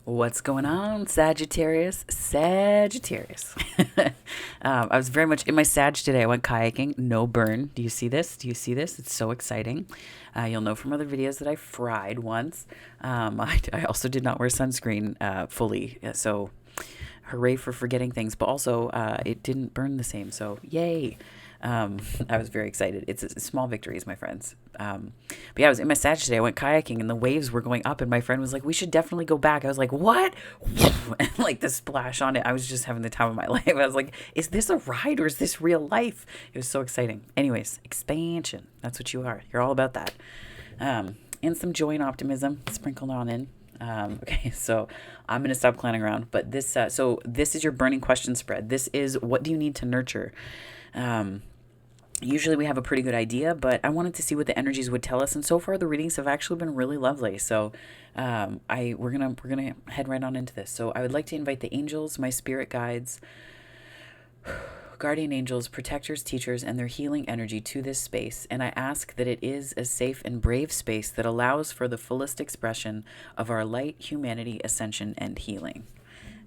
What's going on, Sagittarius? Sagittarius. I was very much in my Sag today. I went kayaking, no burn. Do you see this? Do you see this? It's so exciting. You'll know from other videos that I fried once. I also did not wear sunscreen fully, so hooray for forgetting things. But also, it didn't burn the same, so yay. I was very excited. It's small victories, my friends. But yeah, I was in my Sag today. I went kayaking and the waves were going up, and my friend was like, "We should definitely go back." I was like, "What?" And like the splash on it, I was just having the time of my life. I was like, "Is this a ride or is this real life?" It was so exciting. Anyways, expansion. That's what you are. You're all about that. And some joy and optimism sprinkled on in. Okay, so I'm going to stop clowning around. But so this is your burning question spread. This is what do you need to nurture? Usually we have a pretty good idea, but I wanted to see what the energies would tell us. And so far the readings have actually been really lovely. So we're gonna head right on into this. So I would like to invite the angels, my spirit guides, guardian angels, protectors, teachers, and their healing energy to this space. And I ask that it is a safe and brave space that allows for the fullest expression of our light, humanity, ascension, and healing.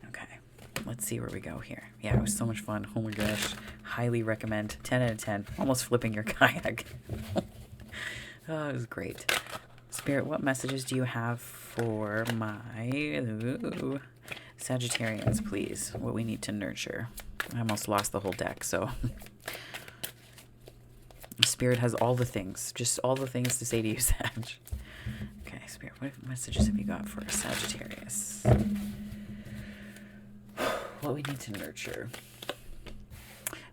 Okay, let's see where we go here. Yeah, it was so much fun. Oh my gosh. Highly recommend. 10 out of 10. Almost flipping your kayak. Oh, it was great. Spirit, what messages do you have for my Sagittarians, please? What we need to nurture. I almost lost the whole deck, so. Spirit has all the things. Just all the things to say to you, Sag. Okay, Spirit, what messages have you got for Sagittarius? What we need to nurture.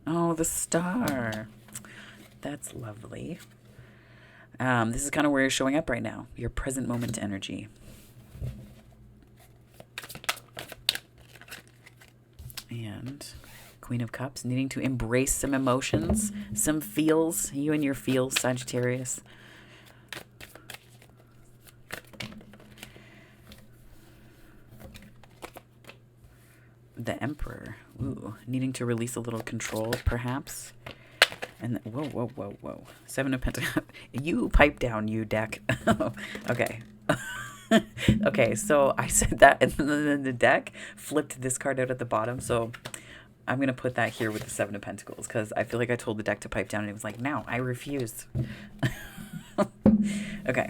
Oh, the star. That's lovely. This is kind of where you're showing up right now. Your present moment energy. And Queen of Cups, needing to embrace some emotions, some feels. You and your feels, Sagittarius. The Emperor. Ooh, needing to release a little control, perhaps. And whoa, whoa, whoa, whoa. 7 of Pentacles. You pipe down, you deck. Okay. Okay, so I said that, and then the deck flipped this card out at the bottom. So I'm going to put that here with the 7 of Pentacles, because I feel like I told the deck to pipe down, and it was like, no, I refuse. Okay.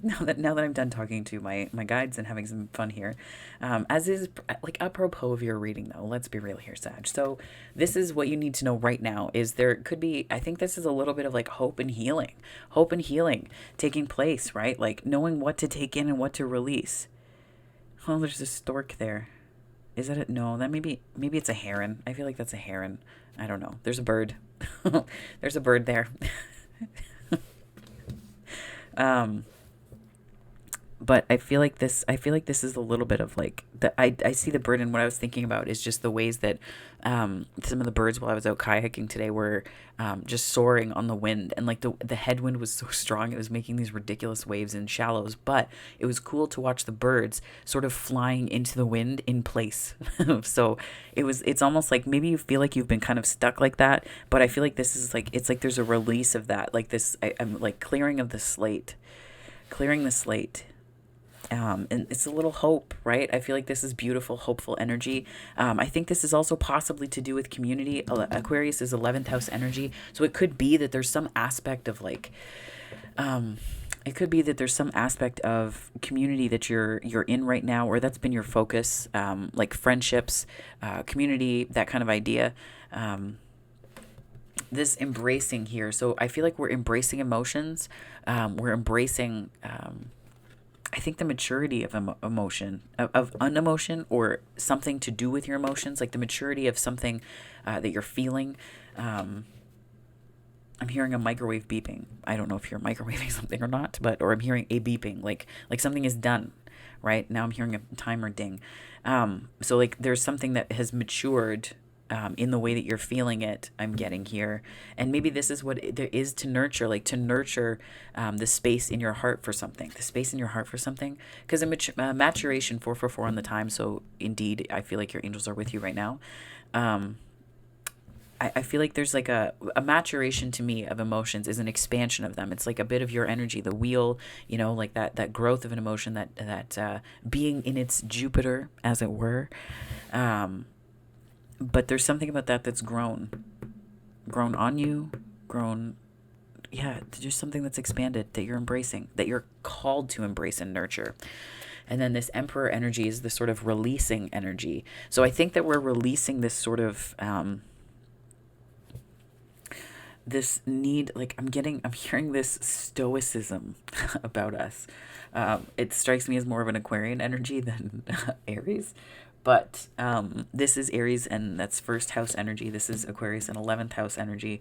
Now that I'm done talking to my guides and having some fun here, as is like apropos of your reading, though, let's be real here, Sag. So this is what you need to know right now. Is there could be, I think this is a little bit of like hope and healing taking place, right? Like knowing what to take in and what to release. Oh, there's a stork there. Is that it? No, that maybe it's a heron. I feel like that's a heron. I don't know. There's a bird. There's a bird there. But I feel like this is a little bit of like I see the bird, and what I was thinking about is just the ways that some of the birds while I was out kayaking today were just soaring on the wind, and like the headwind was so strong it was making these ridiculous waves in shallows, but it was cool to watch the birds sort of flying into the wind in place. So it's almost like maybe you feel like you've been kind of stuck like that, but I feel like this is like, it's like there's a release of that, like this I'm like clearing the slate. And it's a little hope, right? I feel like this is beautiful, hopeful energy. I think this is also possibly to do with community. Aquarius is 11th house energy. So it could be that there's some aspect of like, it could be that there's some aspect of community that you're in right now, or that's been your focus, like friendships, community, that kind of idea. This embracing here. So I feel like we're embracing emotions. We're embracing, I think the maturity of emotion, of unemotion, or something to do with your emotions, like the maturity of something that you're feeling. I'm hearing a microwave beeping. I don't know if you're microwaving something or not, or I'm hearing a beeping, like something is done, right? Now I'm hearing a timer ding. So like there's something that has matured in the way that you're feeling it, I'm getting here. And maybe this is what there is to nurture, like to nurture the space in your heart for something, because maturation, 444 on the time. So indeed, I feel like your angels are with you right now. I feel like there's like a maturation to me of emotions is an expansion of them. It's like a bit of your energy, the wheel, like that growth of an emotion, that being in its Jupiter, as it were. Um, but there's something about that that's grown on you, grown, yeah, there's something that's expanded that you're embracing, that you're called to embrace and nurture. And then this Emperor energy is the sort of releasing energy. So I think that we're releasing this sort of this need, like I'm hearing this stoicism about us. It strikes me as more of an Aquarian energy than Aries. But this is Aries, and that's first house energy. This is Aquarius and 11th house energy.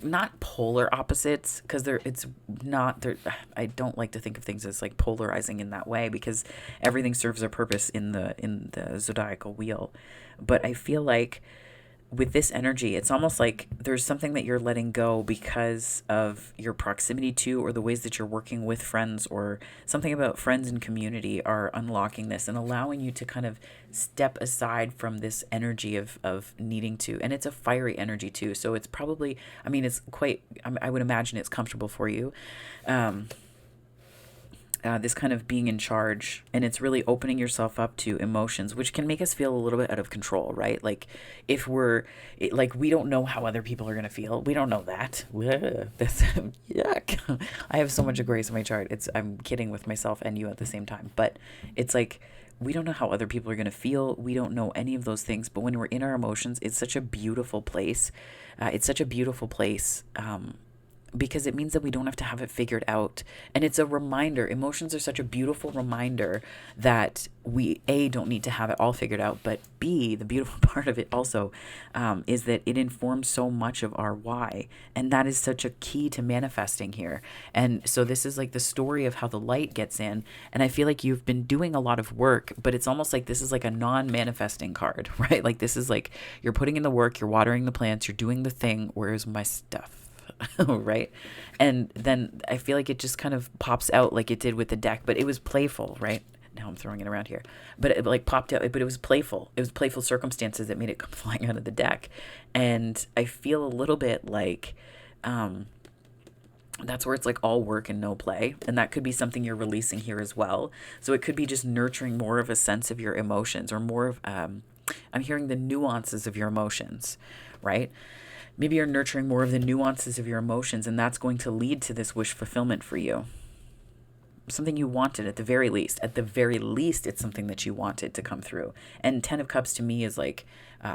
Not polar opposites, because I don't like to think of things as like polarizing in that way, because everything serves a purpose in the zodiacal wheel. But I feel like with this energy, it's almost like there's something that you're letting go because of your proximity to, or the ways that you're working with friends, or something about friends and community are unlocking this and allowing you to kind of step aside from this energy of needing to. And it's a fiery energy too. So it's probably, I mean, it's quite, I would imagine it's comfortable for you. This kind of being in charge, and it's really opening yourself up to emotions, which can make us feel a little bit out of control, right? Like if we don't know how other people are going to feel. We don't know that. That's yuck. I have so much Aquarius in my chart. I'm kidding with myself and you at the same time, but it's like, we don't know how other people are going to feel. We don't know any of those things. But when we're in our emotions, it's such a beautiful place. It's such a beautiful place. Because it means that we don't have to have it figured out. And it's a reminder. Emotions are such a beautiful reminder that we, A, don't need to have it all figured out, but B, the beautiful part of it also is that it informs so much of our why. And that is such a key to manifesting here. And so this is like the story of how the light gets in. And I feel like you've been doing a lot of work, but it's almost like this is like a non-manifesting card, right? Like this is like you're putting in the work, you're watering the plants, you're doing the thing. Where's my stuff? Right? And then I feel like it just kind of pops out like it did with the deck, but it was playful, right? Now I'm throwing it around here, but it like popped out, but it was playful. It was playful circumstances that made it come flying out of the deck. And I feel a little bit like, that's where it's like all work and no play. And that could be something you're releasing here as well. So it could be just nurturing more of a sense of your emotions, or more of, I'm hearing the nuances of your emotions, right? Maybe you're nurturing more of the nuances of your emotions, and that's going to lead to this wish fulfillment for you. Something you wanted at the very least. At the very least, it's something that you wanted to come through. And 10 of Cups to me is like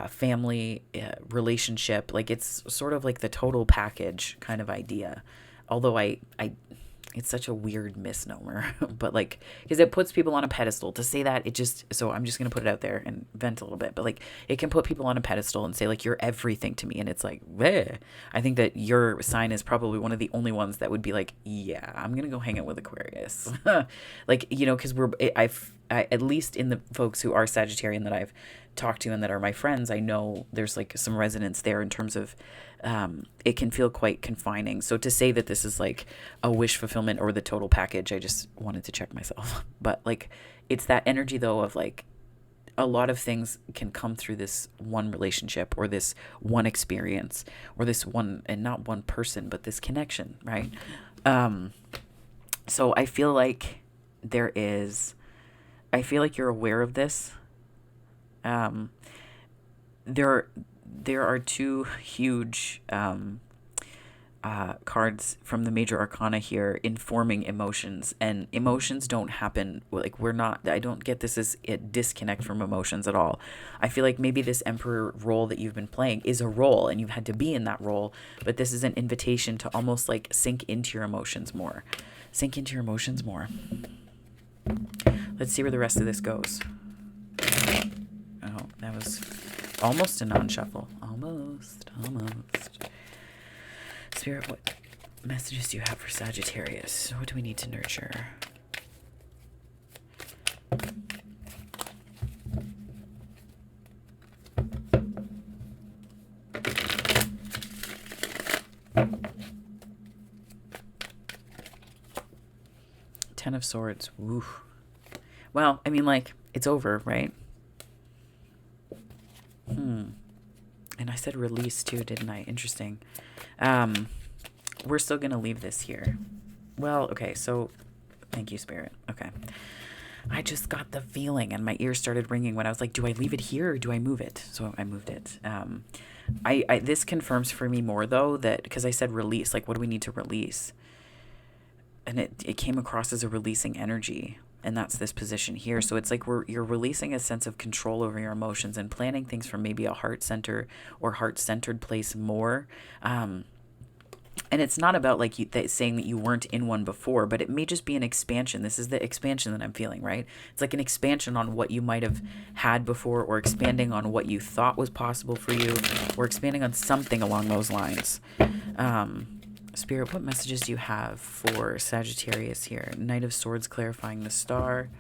family, relationship. Like it's sort of like the total package kind of idea. Although it's such a weird misnomer, but like, because it puts people on a pedestal. To say that, so I'm just going to put it out there and vent a little bit, but like it can put people on a pedestal and say like, you're everything to me. And it's like, bleh. I think that your sign is probably one of the only ones that would be like, yeah, I'm going to go hang out with Aquarius. Like, because at least in the folks who are Sagittarian that I've talked to and that are my friends, I know there's like some resonance there in terms of, it can feel quite confining. So to say that this is like a wish fulfillment or the total package, I just wanted to check myself. But like, it's that energy though of like, a lot of things can come through this one relationship, or this one experience, or this one, and not one person, but this connection, right? So I feel like I feel like you're aware of this. There are two huge cards from the major arcana here informing emotions, and emotions don't happen like I don't get this as a disconnect from emotions at all. I feel like maybe this emperor role that you've been playing is a role and you've had to be in that role, but this is an invitation to almost like sink into your emotions more. Let's see where the rest of this goes. Oh, that was almost a non-shuffle. Almost. Spirit, what messages do you have for Sagittarius? What do we need to nurture? Ten of Swords. Woo. Well, I mean, like, it's over, right? And I said release too, didn't I? Interesting. We're still going to leave this here. Well, okay, so thank you, Spirit. Okay. I just got the feeling and my ears started ringing when I was like, do I leave it here or do I move it? So I moved it. This confirms for me more though that, because I said release, like what do we need to release? And it came across as a releasing energy. And that's this position here. So it's like you're releasing a sense of control over your emotions and planning things from maybe a heart center or heart-centered place more. And it's not about like saying that you weren't in one before, but it may just be an expansion. This is the expansion that I'm feeling, right? It's like an expansion on what you might have had before, or expanding on what you thought was possible for you, or expanding on something along those lines. Spirit, what messages do you have for Sagittarius here? Knight of Swords clarifying the star.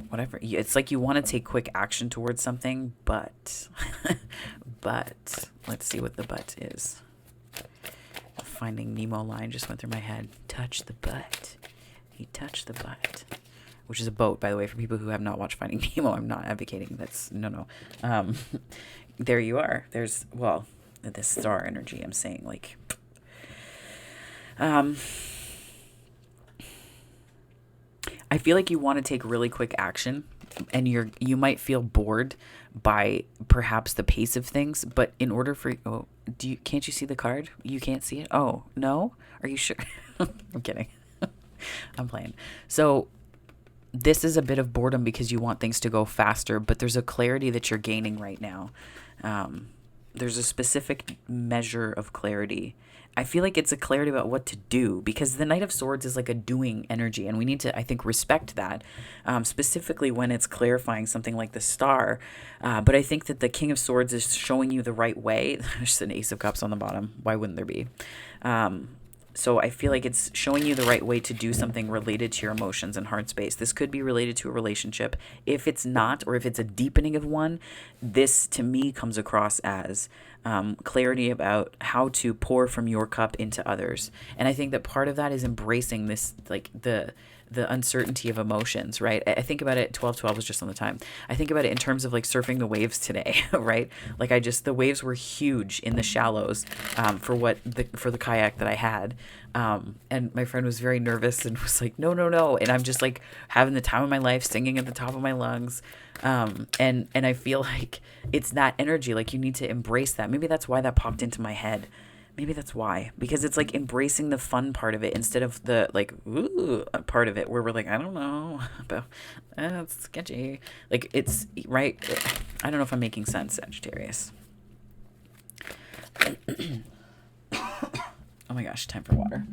Whatever. It's like you want to take quick action towards something, but let's see what the but is. Finding Nemo line just went through my head. Touch the butt. He touched the butt. Which is a boat, by the way, for people who have not watched Finding Nemo. I'm not advocating. That's no. There you are. There's, well, this star energy, I'm saying, like, I feel like you want to take really quick action, and you might feel bored by perhaps the pace of things, but in order for can't you see the card? You can't see it? Oh, no? Are you sure? I'm kidding. I'm playing. So this is a bit of boredom because you want things to go faster, but there's a clarity that you're gaining right now. There's a specific measure of clarity. I feel like it's a clarity about what to do, because the Knight of Swords is like a doing energy, and we need to, I think, respect that, specifically when it's clarifying something like the star. But I think that the King of Swords is showing you the right way. There's an Ace of Cups on the bottom. Why wouldn't there be? So I feel like it's showing you the right way to do something related to your emotions and heart space. This could be related to a relationship. If it's not, or if it's a deepening of one, this to me comes across as clarity about how to pour from your cup into others. And I think that part of that is embracing this, like the uncertainty of emotions, right? I think about it, 12:12 was just on the time. I think about it in terms of like surfing the waves today, right? Like the waves were huge in the shallows for the kayak that I had. And my friend was very nervous and was like, no. And I'm just like having the time of my life, singing at the top of my lungs. And I feel like it's that energy, like you need to embrace that. Maybe that's why that popped into my head. Maybe that's why, because it's like embracing the fun part of it instead of the like ooh part of it where we're like, I don't know, but it's sketchy. Like it's right. I don't know if I'm making sense, Sagittarius. Oh my gosh, time for water.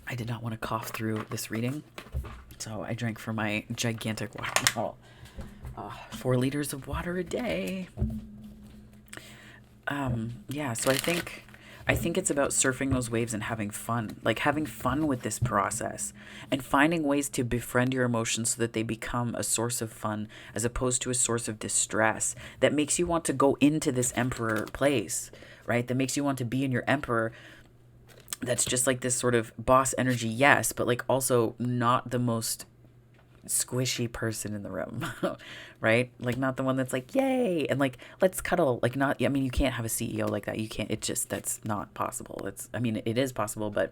I did not want to cough through this reading, so I drank from my gigantic water bottle. 4 liters of water a day. Yeah, so I think it's about surfing those waves and having fun. Like having fun with this process and finding ways to befriend your emotions so that they become a source of fun as opposed to a source of distress that makes you want to go into this emperor place, right? That makes you want to be in your emperor. That's just like this sort of boss energy, yes, but like also not the most squishy person in the room, right? Like not the one that's like, yay, and like, let's cuddle. Like not, I mean, you can't have a CEO like that. You can't, that's not possible. It is possible, but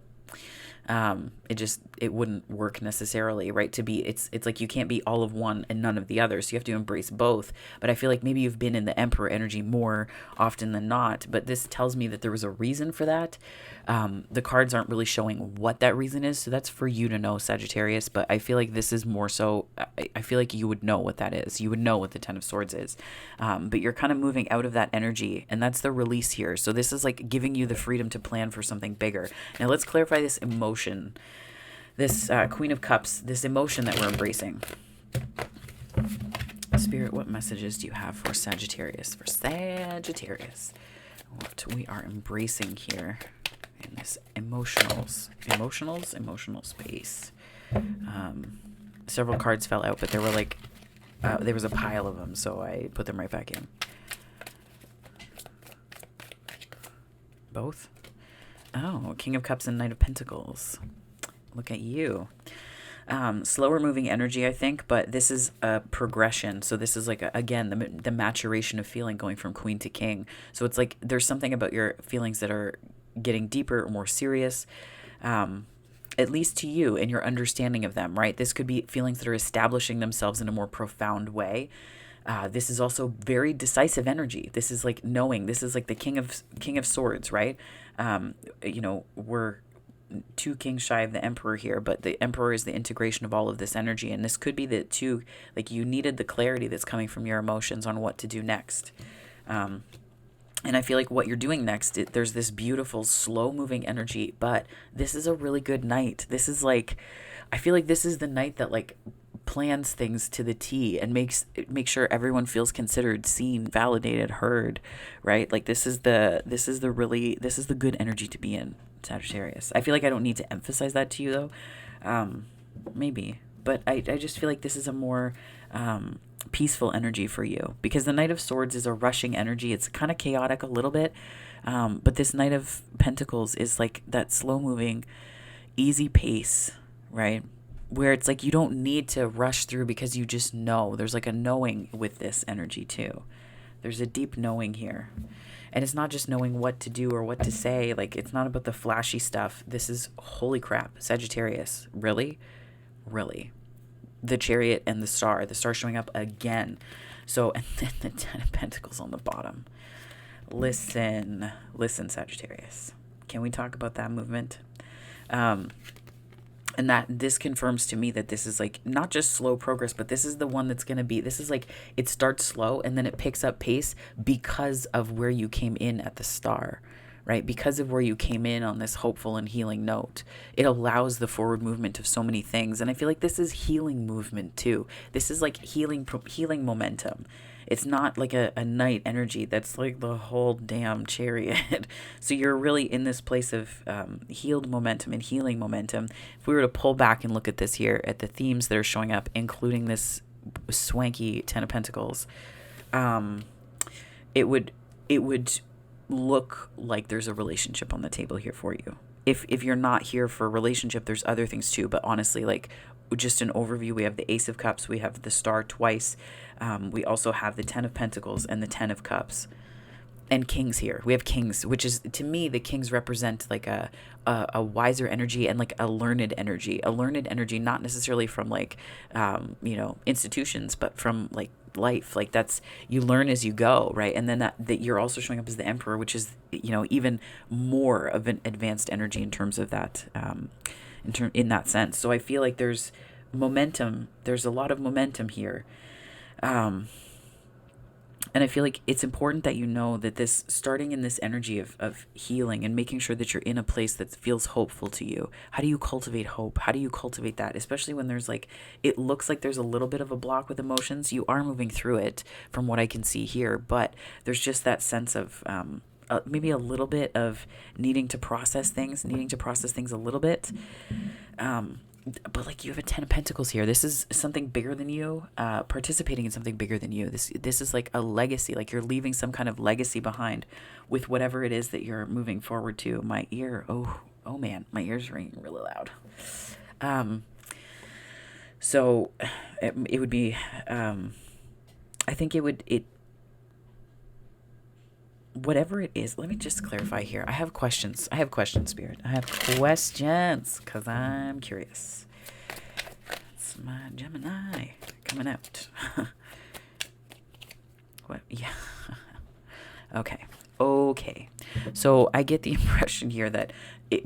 it wouldn't work necessarily, right? It's like you can't be all of one and none of the other. So you have to embrace both. But I feel like maybe you've been in the emperor energy more often than not, but this tells me that there was a reason for that. The cards aren't really showing what that reason is. So that's for you to know, Sagittarius. But I feel like this is more so, I feel like you would know what that is. You would know what the 10 of Swords is. But you're kind of moving out of that energy, and that's the release here. So this is like giving you the freedom to plan for something bigger. Now let's clarify this emotion, this Queen of Cups, this emotion that we're embracing. Spirit, what messages do you have for Sagittarius? For Sagittarius, what we are embracing here in this emotional space. Several cards fell out, but there were like there was a pile of them, so I put them right back in. Both? Oh, King of Cups and Knight of Pentacles. Look at you. Slower moving energy, I think, but this is a progression. So this is like, again, the maturation of feeling going from queen to king. So it's like there's something about your feelings that are getting deeper or more serious, at least to you and your understanding of them, right? This could be feelings that are establishing themselves in a more profound way. This is also very decisive energy. This is like knowing. This is like the king of swords, right? We're two kings shy of the emperor here, but the emperor is the integration of all of this energy, and this could be the two, like, you needed the clarity that's coming from your emotions on what to do next. And I feel like what you're doing next, there's this beautiful slow moving energy, but this is a really good night. This is like, I feel like this is the night that like plans things to the T and makes sure everyone feels considered, seen, validated, heard, right? Like this is the good energy to be in, Sagittarius. I feel like I don't need to emphasize that to you though. Maybe, but I just feel like this is a more peaceful energy for you, because the Knight of Swords is a rushing energy. It's kind of chaotic a little bit, but this Knight of Pentacles is like that slow moving, easy pace, right? Where it's like you don't need to rush through because you just know. There's like a knowing with this energy too. There's a deep knowing here. And it's not just knowing what to do or what to say. Like, it's not about the flashy stuff. This is, holy crap, Sagittarius. Really? Really? The Chariot and the Star. The Star showing up again. So, and then the Ten of Pentacles on the bottom. Listen, Sagittarius. Can we talk about that movement? And that this confirms to me that this is like not just slow progress, but this is the one that's going to be, this is like, it starts slow and then it picks up pace because of where you came in at the Star, right? Because of where you came in on this hopeful and healing note. It allows the forward movement of so many things. And I feel like this is healing movement too. This is like healing momentum. It's not like a night energy that's like the whole damn Chariot. So you're really in this place of healed momentum and healing momentum. If we were to pull back and look at this here, at the themes that are showing up, including this swanky Ten of Pentacles, it would look like there's a relationship on the table here for you. If you're not here for a relationship, there's other things too. But honestly, like, just an overview, we have the Ace of Cups, we have the Star twice, we also have the Ten of Pentacles and the Ten of Cups, and Kings here. We have Kings, which is, to me, the Kings represent like a wiser energy and like a learned energy, not necessarily from like institutions, but from like life. Like, that's, you learn as you go, right? And then that you're also showing up as the Emperor, which is even more of an advanced energy in terms of that, in that sense. So I feel like there's momentum. There's a lot of momentum here. And I feel like it's important that you know that this, starting in this energy of healing and making sure that you're in a place that feels hopeful to you. How do you cultivate hope? How do you cultivate that? Especially when there's like, it looks like there's a little bit of a block with emotions. You are moving through it from what I can see here, but there's just that sense of, maybe a little bit of needing to process things a little bit. But like, you have a Ten of Pentacles here. This is something bigger than you, participating in something bigger than you. This is like a legacy, like you're leaving some kind of legacy behind with whatever it is that you're moving forward to. My ear, oh man, my ear's ringing really loud. So it would be, I think whatever it is, let me just clarify here. I have questions, Spirit. I have questions because I'm curious. It's my Gemini coming out. What? Yeah. Okay. So I get the impression here that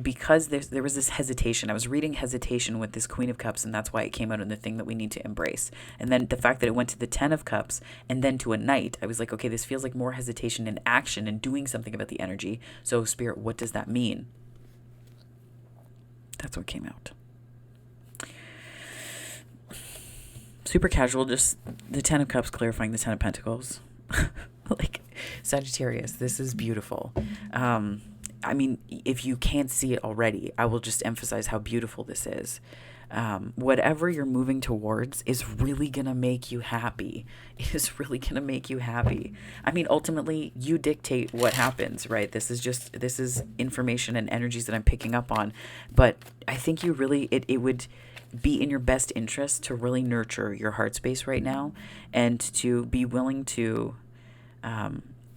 because there was this hesitation. I was reading hesitation with this Queen of Cups, and that's why it came out in the thing that we need to embrace. And then the fact that it went to the Ten of Cups and then to a Knight, I was like, okay, this feels like more hesitation and action and doing something about the energy. So Spirit, what does that mean? That's what came out. Super casual, just the Ten of Cups clarifying the Ten of Pentacles. Like, Sagittarius, this is beautiful. I mean, if you can't see it already, I will just emphasize how beautiful this is. Whatever you're moving towards is really going to make you happy. It is really going to make you happy. I mean, ultimately, you dictate what happens, right? This is information and energies that I'm picking up on. But I think you really, it would, be in your best interest to really nurture your heart space right now, and to be willing to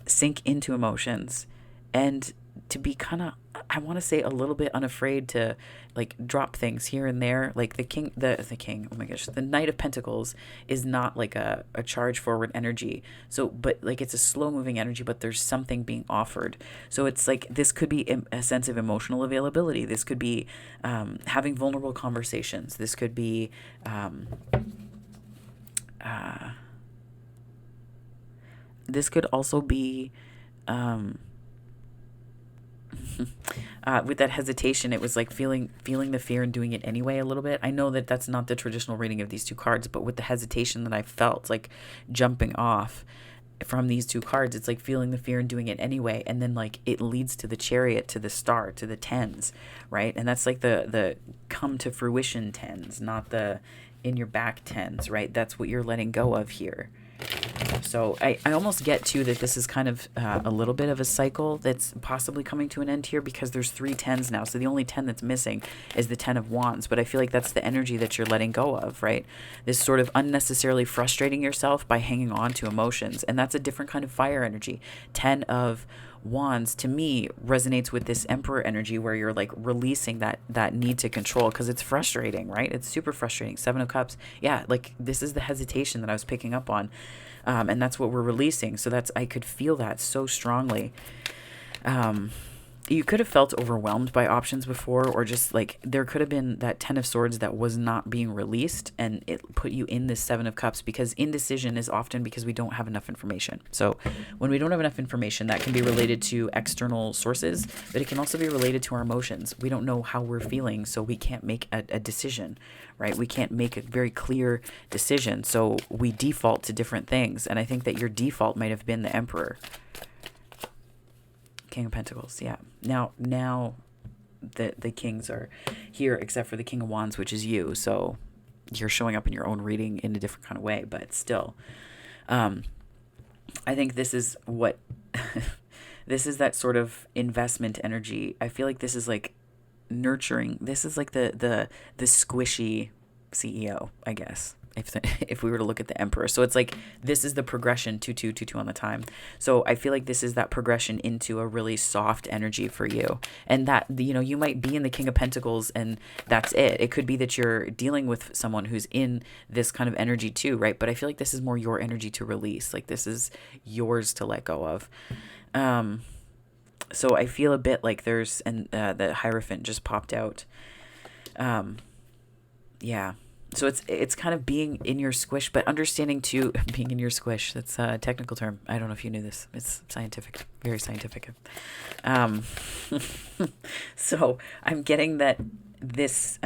sink into emotions, and to be kind of, I want to say, a little bit unafraid to like drop things here and there. Like the king, oh my gosh, the Knight of Pentacles is not like a charge forward energy. So, but like it's a slow moving energy, but there's something being offered. So it's like, this could be a sense of emotional availability. This could be having vulnerable conversations. This could be, this could also be, with that hesitation, it was like feeling the fear and doing it anyway a little bit. I know that that's not the traditional reading of these two cards, but with the hesitation that I felt, like jumping off from these two cards, it's like feeling the fear and doing it anyway, and then like it leads to the Chariot, to the Star, to the tens, right? And that's like the come to fruition tens, not the in your back tens, right? That's what you're letting go of here. So I almost get to that this is kind of a little bit of a cycle that's possibly coming to an end here, because there's 3 tens now. So the only 10 that's missing is the 10 of Wands. But I feel like that's the energy that you're letting go of, right? This sort of unnecessarily frustrating yourself by hanging on to emotions. And that's a different kind of fire energy. 10 of Wands to me resonates with this Emperor energy, where you're like releasing that need to control, because it's frustrating, right? It's super frustrating. 7 of Cups, yeah, like this is the hesitation that I was picking up on, and that's what we're releasing. So that's, I could feel that so strongly. You could have felt overwhelmed by options before, or just like there could have been that 10 of Swords that was not being released, and it put you in this 7 of Cups, because indecision is often because we don't have enough information. So when we don't have enough information, that can be related to external sources, but it can also be related to our emotions. We don't know how we're feeling, so we can't make a decision, right? We can't make a very clear decision, so we default to different things. And I think that your default might have been the Emperor. King of Pentacles, yeah. Now the kings are here, except for the King of Wands, which is you. So you're showing up in your own reading in a different kind of way, but still. I think this is what this is, that sort of investment energy. I feel like this is like nurturing. This is like the squishy CEO, I guess, if we were to look at the Emperor. So it's like, this is the progression, 2 2 2 2 on the time. So I feel like this is that progression into a really soft energy for you. And that, you know, you might be in the King of Pentacles and that's it. It could be that you're dealing with someone who's in this kind of energy too, right? But I feel like this is more your energy to release. Like this is yours to let go of. So I feel a bit like there's, and the Hierophant just popped out. Yeah. So it's kind of being in your squish, but understanding too, being in your squish. That's a technical term. I don't know if you knew this. It's scientific, very scientific. So I'm getting that this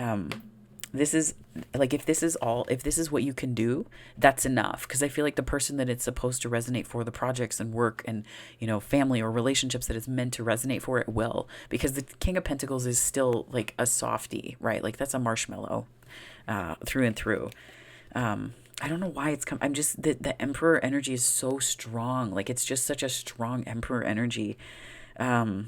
is like, if this is what you can do, that's enough. Because I feel like the person that it's supposed to resonate for, the projects and work and, you know, family or relationships that it's meant to resonate for, it will. Because the King of Pentacles is still like a softie, right? Like that's a marshmallow. Through and through. I don't know why it's come. I'm just, the Emperor energy is so strong. Like it's just such a strong Emperor energy. Yeah.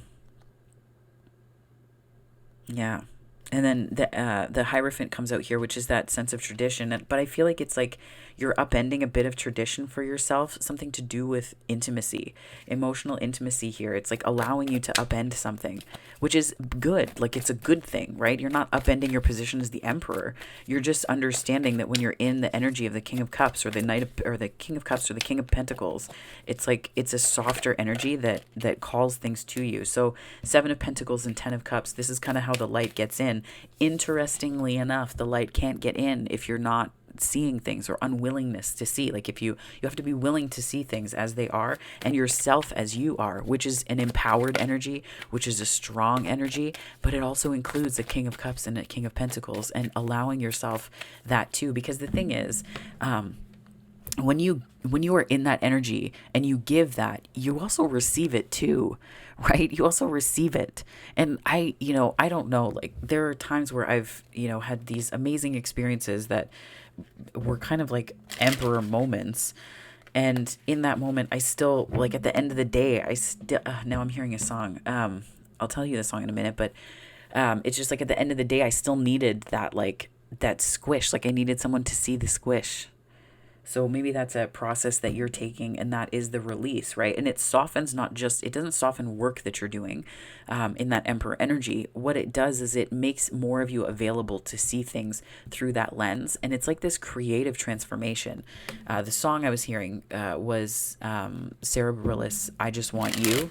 And then the Hierophant comes out here, which is that sense of tradition. But I feel like it's like you're upending a bit of tradition for yourself, something to do with intimacy, emotional intimacy here. It's like allowing you to upend something, which is good. Like it's a good thing, right? You're not upending your position as the Emperor. You're just understanding that when you're in the energy of the King of Cups or the King of Cups or the King of Pentacles, it's like it's a softer energy that calls things to you. So 7 of Pentacles and 10 of Cups, this is kind of how the light gets in. Interestingly enough, the light can't get in if you're not seeing things, or unwillingness to see. Like if you have to be willing to see things as they are, and yourself as you are, which is an empowered energy, which is a strong energy, but it also includes a King of Cups and a King of Pentacles, and allowing yourself that too. Because the thing is, when you are in that energy and you give that, you also receive it too, right? You also receive it. And I don't know, like there are times where I've, had these amazing experiences that were kind of like Emperor moments. And in that moment, I still, like at the end of the day, now I'm hearing a song. I'll tell you the song in a minute, but it's just like at the end of the day, I still needed that like that squish. Like I needed someone to see the squish. So maybe that's a process that you're taking, and that is the release, right? And it softens, not just, it doesn't soften work that you're doing in that Emperor energy. What it does is it makes more of you available to see things through that lens. And it's like this creative transformation. The song I was hearing was Sarah Bareilles, I Just Want You.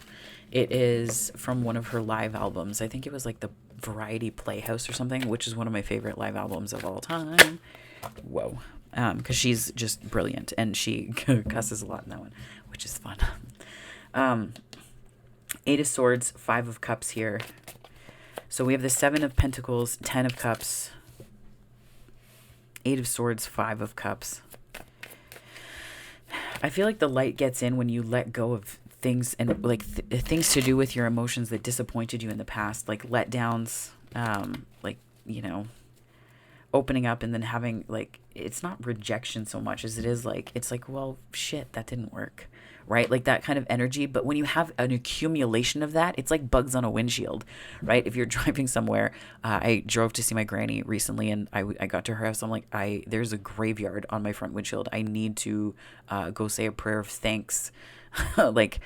It is from one of her live albums. I think it was like the Variety Playhouse or something, which is one of my favorite live albums of all time. Whoa. Because she's just brilliant, and she cusses a lot in that one, which is fun. 8 of Swords, 5 of Cups here. So we have the 7 of Pentacles, 10 of Cups, 8 of Swords, 5 of Cups. I feel like the light gets in when you let go of things, and like things to do with your emotions that disappointed you in the past, like letdowns, like, you know, opening up and then having, like, it's not rejection so much as it is like, it's like, well, shit, that didn't work, right? Like that kind of energy. But when you have an accumulation of that, it's like bugs on a windshield, right? If you're driving somewhere, I drove to see my granny recently, and I got to her house. I'm like, there's a graveyard on my front windshield. I need to go say a prayer of thanks. Like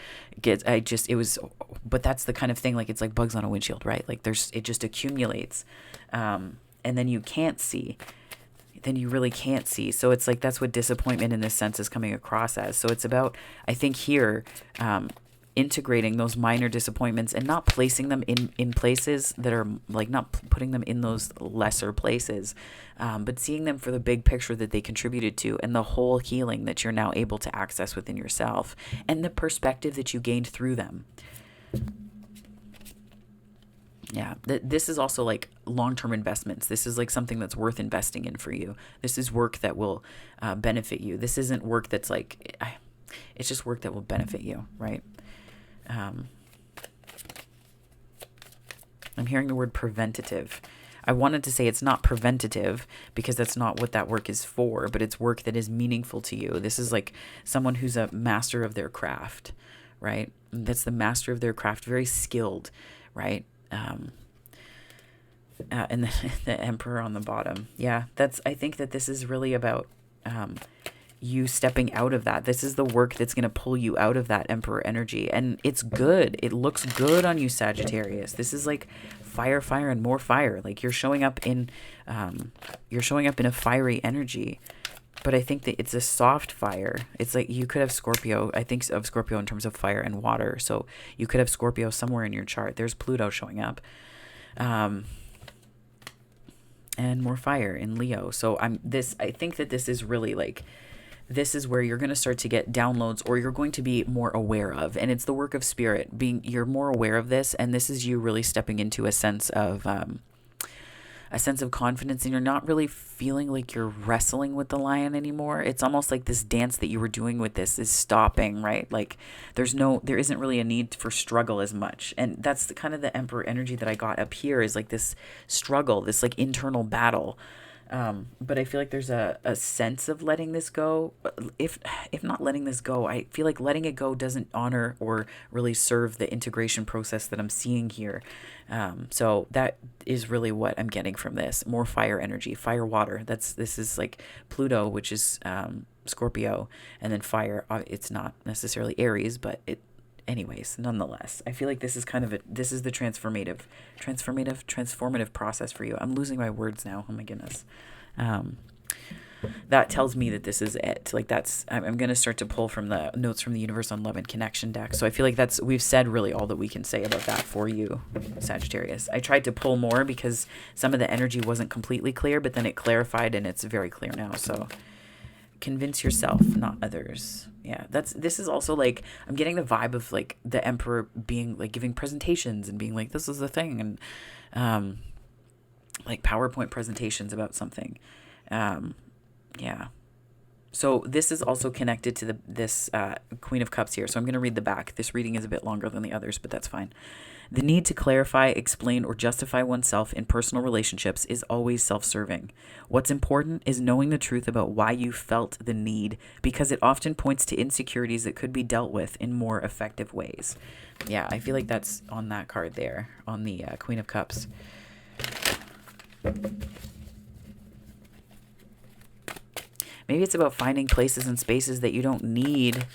but that's the kind of thing, like it's like bugs on a windshield, right? Like it just accumulates. And then you can't see, then you really can't see. So it's like, that's what disappointment in this sense is coming across as. So it's about, I think here, integrating those minor disappointments and not placing them in places that are like, not putting them in those lesser places, but seeing them for the big picture that they contributed to, and the whole healing that you're now able to access within yourself, and the perspective that you gained through them. Yeah, this is also like long-term investments. This is like something that's worth investing in for you. This is work that will benefit you. This isn't work that's like, it's just work that will benefit you, right? I'm hearing the word preventative. I wanted to say it's not preventative because that's not what that work is for, but it's work that is meaningful to you. This is like someone who's a master of their craft, right? That's the master of their craft, very skilled, right? And the Emperor on the bottom. Yeah, I think that this is really about you stepping out of that. This is the work that's going to pull you out of that Emperor energy. And it's good. It looks good on you, Sagittarius. This is like fire, fire, and more fire. Like you're showing up in a fiery energy. But I think that it's a soft fire. It's like you could have Scorpio. I think of Scorpio in terms of fire and water. So you could have Scorpio somewhere in your chart. There's Pluto showing up. And more fire in Leo. So I think that this is really like, this is where you're going to start to get downloads, or you're going to be more aware of. And it's the work of spirit. You're more aware of this. And this is you really stepping into a sense of confidence, and you're not really feeling like you're wrestling with the lion anymore. It's almost like this dance that you were doing with this is stopping, right? Like there isn't really a need for struggle as much. And that's the kind of the Emperor energy that I got up here, is like this struggle, this like internal battle. But I feel like there's a sense of letting this go. If not letting this go, I feel like letting it go doesn't honor or really serve the integration process that I'm seeing here. So that is really what I'm getting from this. More fire energy, fire, water. This is like Pluto, which is Scorpio, and then fire. It's not necessarily Aries, but anyways, nonetheless, I feel like this is this is the transformative process for you. I'm losing my words now. Oh my goodness. That tells me that this is it. Like I'm going to start to pull from the notes from the Universe on Love and Connection deck. So I feel like we've said really all that we can say about that for you, Sagittarius. I tried to pull more because some of the energy wasn't completely clear, but then it clarified and it's very clear now. So convince yourself, not others. Yeah, this is also like, I'm getting the vibe of like the Emperor being like giving presentations and being like, this is the thing, and like PowerPoint presentations about something. Yeah. So this is also connected to this Queen of Cups here. So I'm going to read the back. This reading is a bit longer than the others, but that's fine. The need to clarify, explain, or justify oneself in personal relationships is always self-serving. What's important is knowing the truth about why you felt the need, because it often points to insecurities that could be dealt with in more effective ways. Yeah, I feel like that's on that card there, on the Queen of Cups. Maybe it's about finding places and spaces that you don't need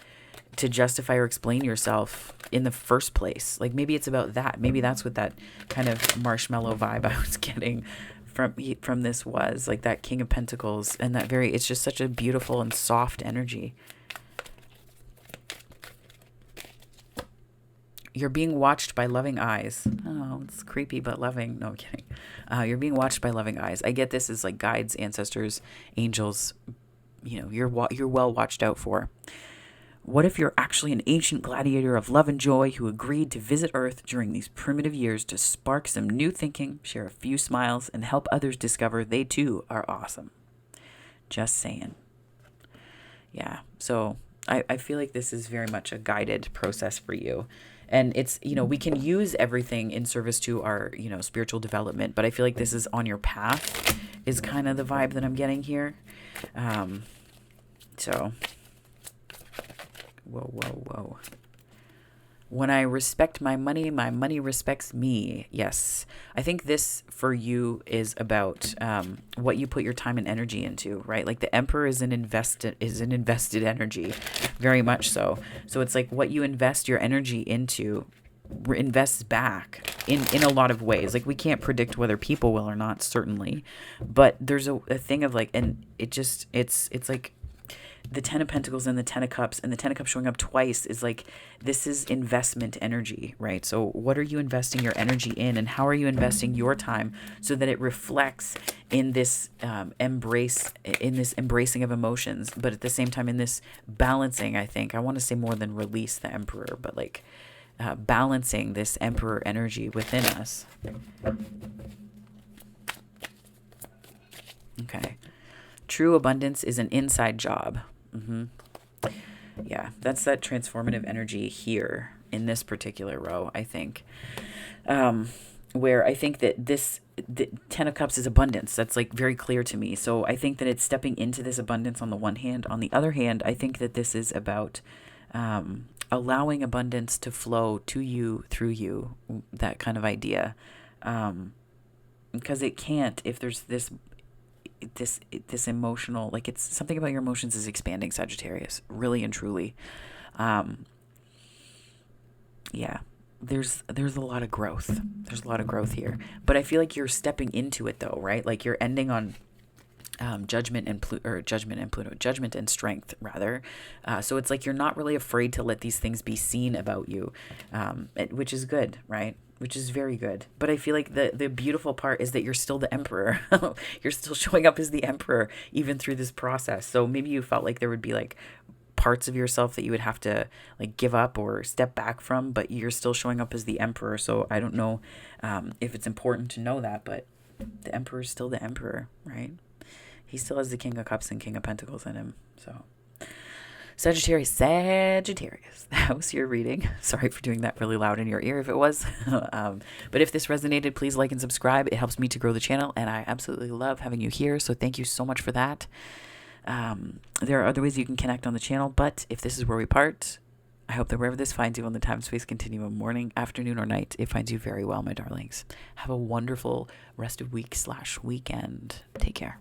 to justify or explain yourself in the first place. Like maybe it's about that. Maybe that's what that kind of marshmallow vibe I was getting from this was, like that King of Pentacles, and that it's just such a beautiful and soft energy. You're being watched by loving eyes. Oh, it's creepy but loving. No, I'm kidding. You're being watched by loving eyes. I get this as like guides, ancestors, angels. You know, you're well watched out for. What if you're actually an ancient gladiator of love and joy who agreed to visit Earth during these primitive years to spark some new thinking, share a few smiles, and help others discover they too are awesome? Just saying. Yeah, so I feel like this is very much a guided process for you. And it's, you know, we can use everything in service to our, you know, spiritual development, but I feel like this is on your path is kind of the vibe that I'm getting here. So, whoa. When I respect my money respects me. Yes. I think this for you is about what you put your time and energy into, right? Like the Emperor is an invested energy, very much so. So it's like what you invest your energy into invests back in a lot of ways. Like we can't predict whether people will or not, certainly. But there's a thing of like, and it's like the 10 of Pentacles and the 10 of Cups, and the 10 of Cups showing up twice is like, this is investment energy, right? So what are you investing your energy in, and how are you investing your time so that it reflects in this embracing of emotions, but at the same time in this balancing, I think, I want to say more than release the Emperor, but like balancing this Emperor energy within us. Okay. True abundance is an inside job. Yeah, that's that transformative energy here in this particular row, I think. Where I think that the 10 of Cups is abundance. That's like very clear to me. So I think that it's stepping into this abundance on the one hand. On the other hand, I think that this is about allowing abundance to flow to you, through you, that kind of idea. Because it can't if there's this emotional, like it's something about your emotions is expanding, Sagittarius, really and truly. Yeah, there's a lot of growth. There's a lot of growth here, but I feel like you're stepping into it though, right? Like you're ending on judgment and strength rather. So it's like you're not really afraid to let these things be seen about you, which is good, right? Which is very good. But I feel like the beautiful part is that you're still the Emperor. You're still showing up as the Emperor even through this process. So maybe you felt like there would be like parts of yourself that you would have to like give up or step back from, but you're still showing up as the Emperor. So I don't know if it's important to know that, but the Emperor is still the Emperor, right? He still has the King of Cups and King of Pentacles in him. So Sagittarius, that was your reading. Sorry for doing that really loud in your ear if it was. But if this resonated, please like and subscribe. It helps me to grow the channel, and I absolutely love having you here. So thank you so much for that. There are other ways you can connect on the channel, but if this is where we part, I hope that wherever this finds you on the time-space continuum, morning, afternoon, or night, it finds you very well, my darlings. Have a wonderful rest of week/weekend. Take care.